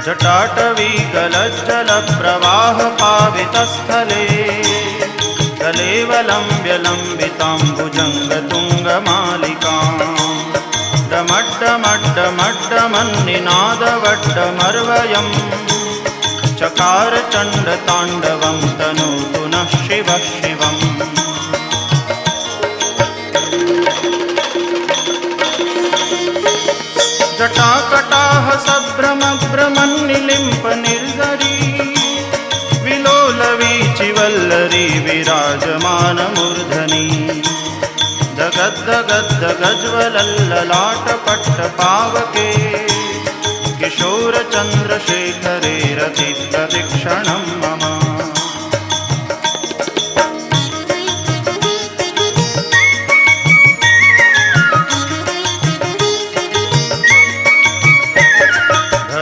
जटाटवीकलज्जलप्रवाहपावितस्थले कलेवलम्ब्यलम्बिताम्बुजङ्गतुङ्गमालिकाम् डमड्डमड्डमड्डमन्निनादवड्डमर्वयम् चकार चण्डताण्डवं तनोतु नः शिवः शिवम्। जटाकटाह सभ्रमभ्रमन्निलिम्प निर्झरी विलोलवीचिवल्लरी विराजमानमूर्धनि दगद्दगद्दगज्वलल्ललाटपट्टपावके किशोरचन्द्रशेखरे रतिप्रदक्षिणं मम।